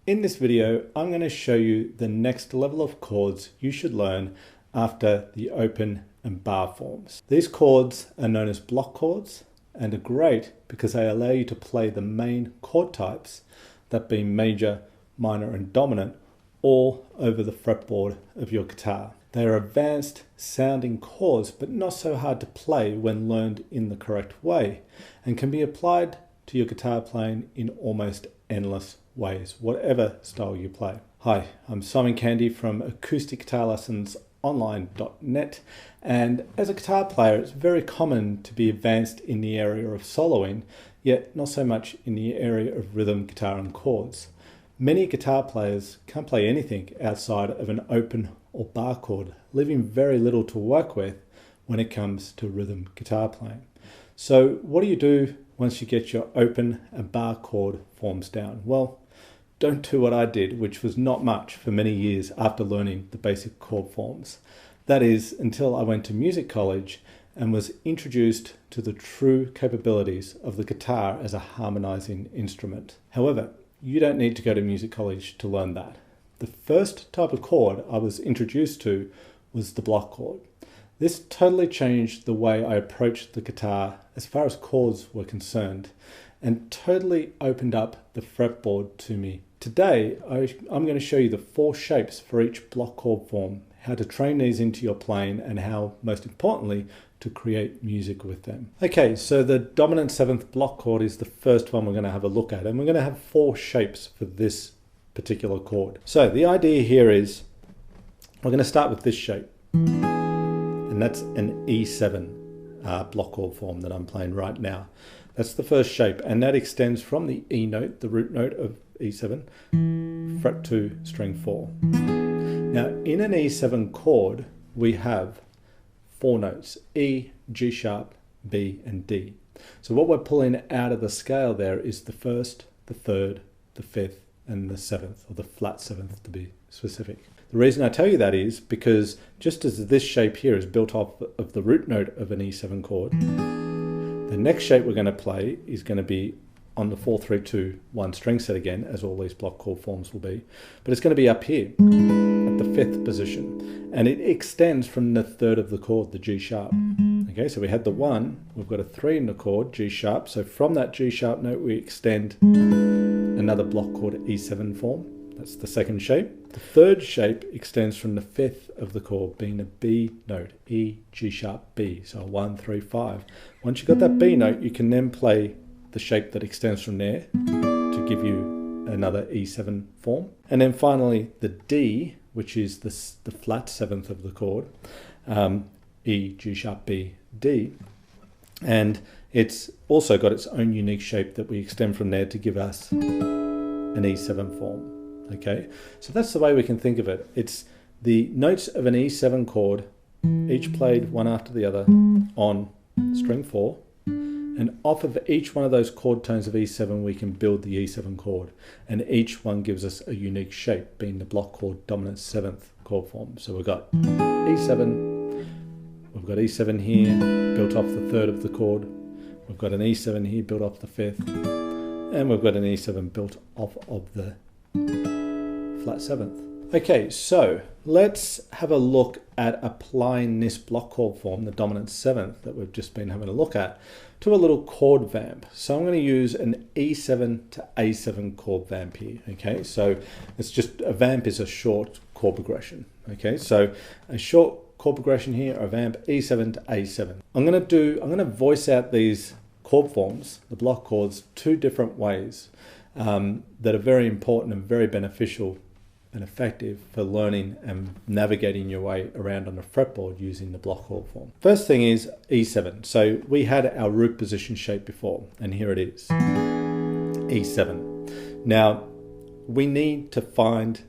In this video, I'm going to show you the next level of chords you should learn after the open and bar forms. These chords are known as block chords and are great because they allow you to play the main chord types, that being major, minor and dominant, all over the fretboard of your guitar. They are advanced sounding chords but not so hard to play when learned in the correct way, and can be applied to your guitar playing in almost endless ways, whatever style you play. Hi, I'm Simon Candy from Acoustic Guitar Lessons Online.net, and as a guitar player it's very common to be advanced in the area of soloing, yet not so much in the area of rhythm, guitar and chords. Many guitar players can't play anything outside of an open or bar chord, leaving very little to work with when it comes to rhythm guitar playing. So what do you do once you get your open and bar chord forms down? Well, don't do what I did, which was not much for many years after learning the basic chord forms. That is, until I went to music college and was introduced to the true capabilities of the guitar as a harmonizing instrument. However, you don't need to go to music college to learn that. The first type of chord I was introduced to was the block chord. This totally changed the way I approached the guitar as far as chords were concerned, and totally opened up the fretboard to me. Today, I'm going to show you the 4 shapes for each block chord form, how to train these into your playing, and how, most importantly, to create music with them. Okay, so the dominant 7th block chord is the first one we're going to have a look at, and we're going to have 4 shapes for this particular chord. So the idea here is we're going to start with this shape, and that's an E7 block chord form that I'm playing right now. That's the first shape, and that extends from the E note, the root note of E7, fret 2, string 4. Now in an E7 chord we have 4 notes: E, G sharp, B and D. So what we're pulling out of the scale there is the 1st, the 3rd, the 5th and the 7th, or the flat 7th to be specific. The reason I tell you that is because just as this shape here is built off of the root note of an E7 chord, the next shape we're going to play is going to be on the 4-3-2-1 string set again, as all these block chord forms will be, but it's going to be up here at the 5th position, and it extends from the 3rd of the chord, the G sharp. Okay, so we had the 1, we've got a 3 in the chord, G sharp, so from that G sharp note we extend another block chord E7 form. That's the second shape. The third shape extends from the 5th of the chord, being a B note, E, G sharp, B, so a 1, 3, 5. Once you've got that B note, you can then play the shape that extends from there to give you another E7 form. And then finally the D, which is the flat 7th of the chord, E, G sharp, B, D. And it's also got its own unique shape that we extend from there to give us an E7 form. Okay, so that's the way we can think of it. It's the notes of an E7 chord, each played one after the other on string 4, and off of each one of those chord tones of E7 we can build the E7 chord, and each one gives us a unique shape, being the block chord dominant 7th chord form. So we've got E7, we've got E7 here built off the 3rd of the chord, we've got an E7 here built off the 5th, and we've got an E7 built off of the flat 7th. Okay, so let's have a look at applying this block chord form, the dominant 7th that we've just been having a look at, to a little chord vamp. So I'm going to use an E7 to A7 chord vamp here. Okay, so it's just, a vamp is a short chord progression. Okay, so a short chord progression here, a vamp, E7 to A7. I'm going to voice out these chord forms, the block chords, 2 different ways that are very important and very beneficial and effective for learning and navigating your way around on a fretboard using the block chord form. First thing is E7. So we had our root position shape before, and here it is, E7. Now we need to find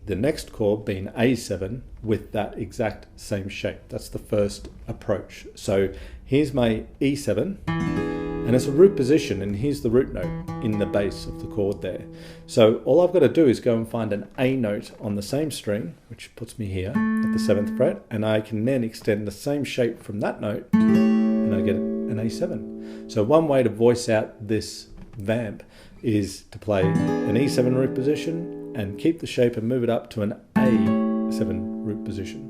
the next chord, being A7, with that exact same shape. That's the first approach. So here's my E7, and it's a root position, and here's the root note in the bass of the chord there. So all I've got to do is go and find an A note on the same string, which puts me here at the 7th fret, and I can then extend the same shape from that note, and I get an A7. So one way to voice out this vamp is to play an E7 root position and keep the shape and move it up to an A7 root position.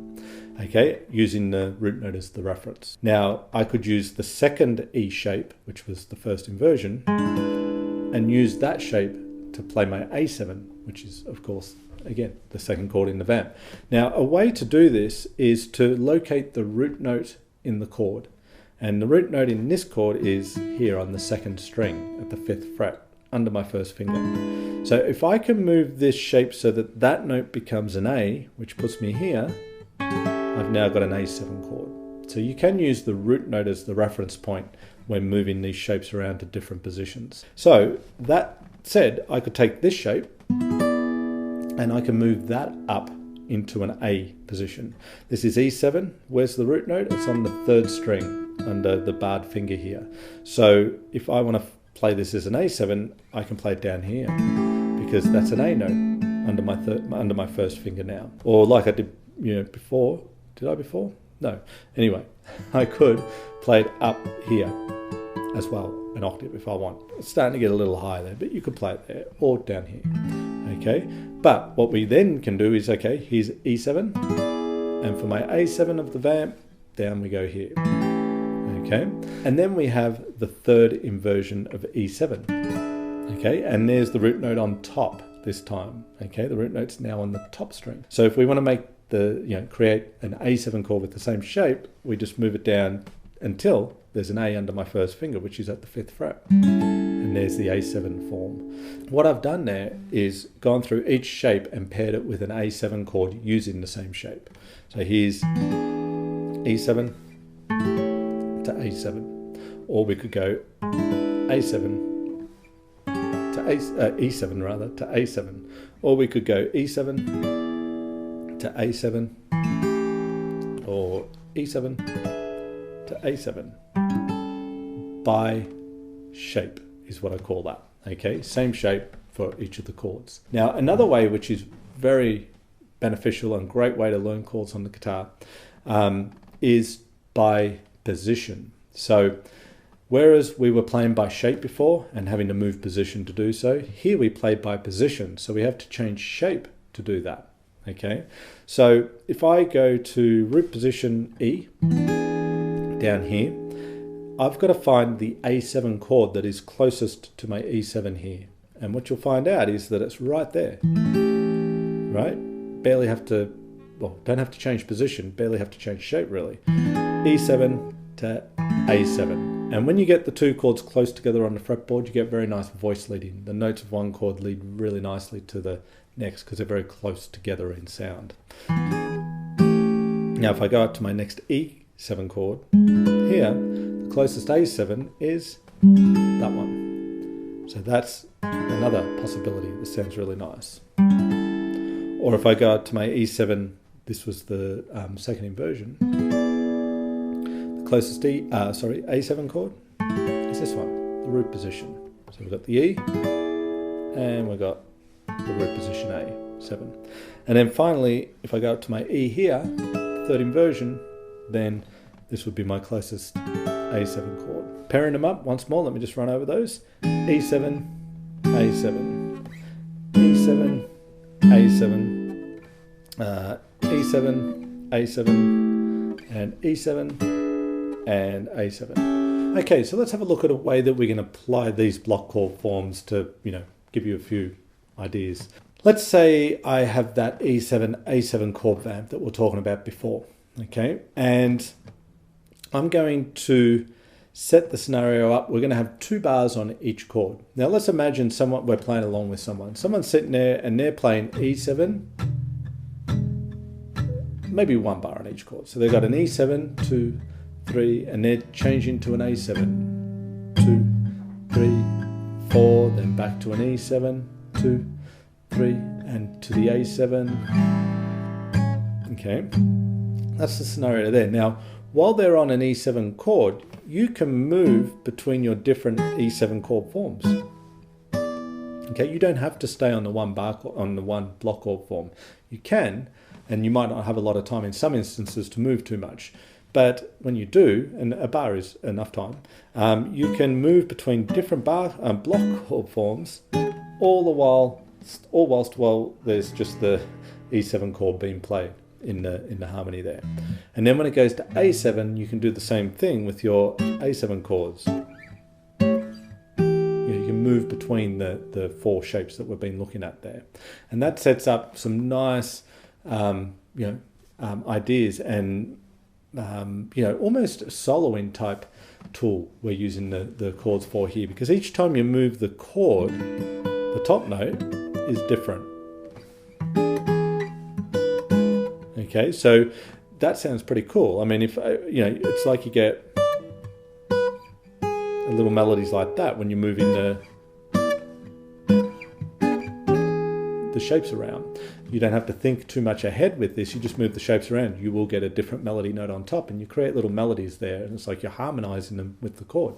Okay, using the root note as the reference. Now I could use the second E shape, which was the first inversion, and use that shape to play my A7, which is of course again the second chord in the vamp. Now a way to do this is to locate the root note in the chord, and the root note in this chord is here on the second string at the 5th fret under my first finger. So if I can move this shape so that that note becomes an A, which puts me here, I've now got an A7 chord. So you can use the root note as the reference point when moving these shapes around to different positions. So that said, I could take this shape and I can move that up into an A position. This is E7. Where's the root note? It's on the 3rd string under the barred finger here. So if I want to play this as an A7, I can play it down here because that's an A note under my first finger now. Or like I did before. Did I before? No. Anyway, I could play it up here as well, an octave if I want. It's starting to get a little high there, but you could play it there or down here. Okay, but what we then can do is, okay, here's E7, and for my A7 of the vamp, down we go here. Okay, and then we have the 3rd inversion of E7. Okay, and there's the root note on top this time. Okay, the root note's now on the top string. So if we want to make create an A7 chord with the same shape, we just move it down until there's an A under my first finger, which is at the 5th fret. And there's the A7 form. What I've done there is gone through each shape and paired it with an A7 chord using the same shape. So here's E7 to A7. Or we could go A7 to E7 rather, to A7. Or we could go E7 to A7, or E7 to A7 by shape is what I call that. Okay, same shape for each of the chords. Now another way which is very beneficial and great way to learn chords on the guitar is by position. So whereas we were playing by shape before and having to move position to do so, here we play by position, so we have to change shape to do that. Okay, so if I go to root position E down here, I've got to find the A7 chord that is closest to my E7 here. And what you'll find out is that it's right there, right? Barely have to, well, don't have to change position, barely have to change shape really. E7 to A7. And when you get the two chords close together on the fretboard, you get very nice voice leading. The notes of one chord lead really nicely to the next because they're very close together in sound. Now if I go up to my next E7 chord, here the closest A7 is that one. So that's another possibility that sounds really nice. Or if I go up to my E7, this was the second inversion, the closest A7 chord is this one, the root position. So we've got the E and we've got the root position A7. And then finally, if I go up to my E here, third inversion, then this would be my closest A7 chord. Pairing them up once more, let me just run over those. E7, A7, E7, A7, E7, A7, and E7, and A7. Okay, so let's have a look at a way that we can apply these block chord forms to, give you a few ideas. Let's say I have that E7, A7 chord vamp that we were talking about before, okay? And I'm going to set the scenario up. We're going to have 2 bars on each chord. Now let's imagine we're playing along with someone. Someone's sitting there and they're playing E7, maybe 1 bar on each chord. So they've got an E7, 2, 3, and they're changing to an A7, 2, 3, 4, then back to an E7, 2, 3, and to the A7. Okay, that's the scenario there. Now, while they're on an E7 chord, you can move between your different E7 chord forms. Okay, you don't have to stay on the one block chord form. You can, and you might not have a lot of time in some instances to move too much. But when you do, and a bar is enough time, you can move between different block chord forms, all the while all whilst there's just the E7 chord being played in the harmony there. And then when it goes to A7, you can do the same thing with your A7 chords. You can move between the four shapes that we've been looking at there. And that sets up some nice ideas and almost soloing type tool we're using the chords for here, because each time you move the chord, the top note is different. Okay, so that sounds pretty cool. I mean, if it's like you get little melodies like that when you're moving the shapes around. You don't have to think too much ahead with this. You just move the shapes around. You will get a different melody note on top, and you create little melodies there, and it's like you're harmonizing them with the chord.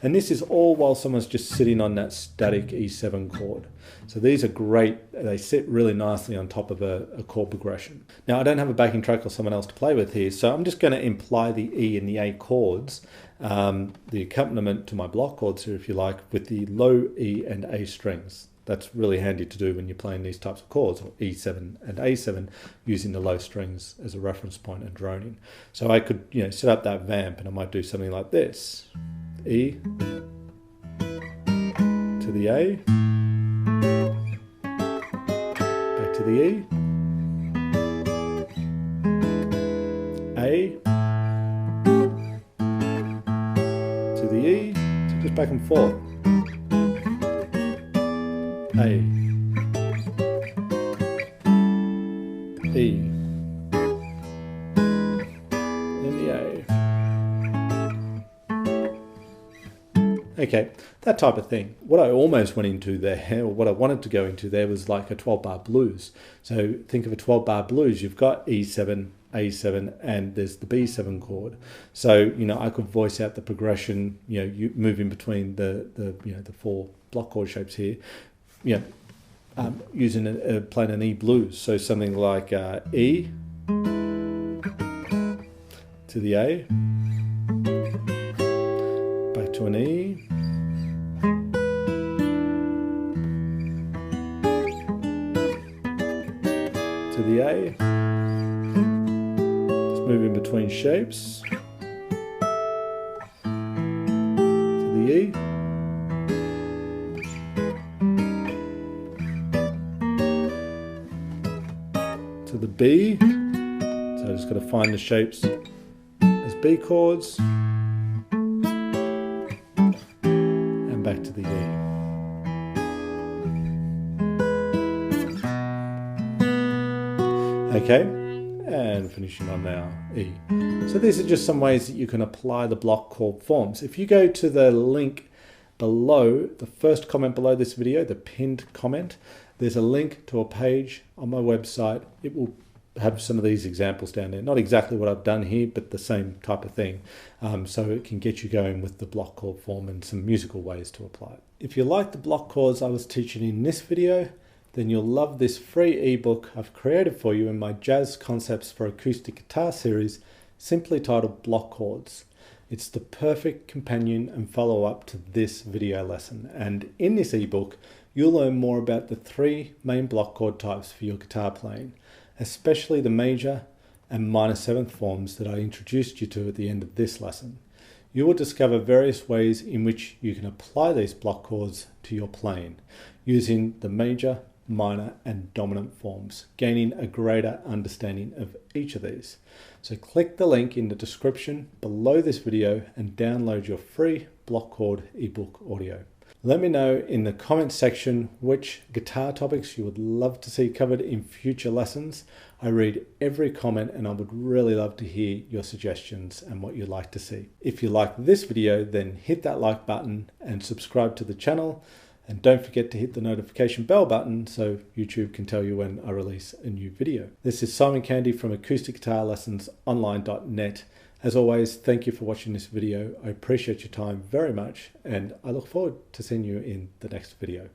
And this is all while someone's just sitting on that static E7 chord. So these are great. They sit really nicely on top of a chord progression. Now, I don't have a backing track or someone else to play with here, so I'm just going to imply the E and the A chords, the accompaniment to my block chords here, if you like, with the low E and A strings. That's really handy to do when you're playing these types of chords, or E7 and A7, using the low strings as a reference point and droning. So I could, set up that vamp, and I might do something like this: E to the A, back to the E, A to the E, so just back and forth. A, E, and the A. Okay, that type of thing. What I almost went into there, or what I wanted to go into there, was like a 12-bar blues. So think of a 12-bar blues. You've got E7, A7, and there's the B7 chord. So I could voice out the progression. You moving between the four block chord shapes here. Using playing an E blues, so something like E to the A, back to an E, to the A, just moving between shapes, to the E, to the B, so I just got to find the shapes as B chords, and back to the E. Okay, and finishing on now E. So these are just some ways that you can apply the block chord forms. If you go to the link below, the first comment below this video, the pinned comment, there's a link to a page on my website. It will have some of these examples down there. Not exactly what I've done here, but the same type of thing. So it can get you going with the block chord form and some musical ways to apply it. If you like the block chords I was teaching in this video, then you'll love this free ebook I've created for you in my Jazz Concepts for Acoustic Guitar series, simply titled Block Chords. It's the perfect companion and follow-up to this video lesson. And in this ebook, you'll learn more about the three main block chord types for your guitar playing, especially the major and minor seventh forms that I introduced you to at the end of this lesson. You will discover various ways in which you can apply these block chords to your playing, using the major, minor and dominant forms, gaining a greater understanding of each of these. So click the link in the description below this video and download your free block chord ebook audio. Let me know in the comments section which guitar topics you would love to see covered in future lessons. I read every comment and I would really love to hear your suggestions and what you'd like to see. If you like this video, then hit that like button and subscribe to the channel. And don't forget to hit the notification bell button so YouTube can tell you when I release a new video. This is Simon Candy from acousticguitarlessonsonline.net. As always, thank you for watching this video. I appreciate your time very much, and I look forward to seeing you in the next video.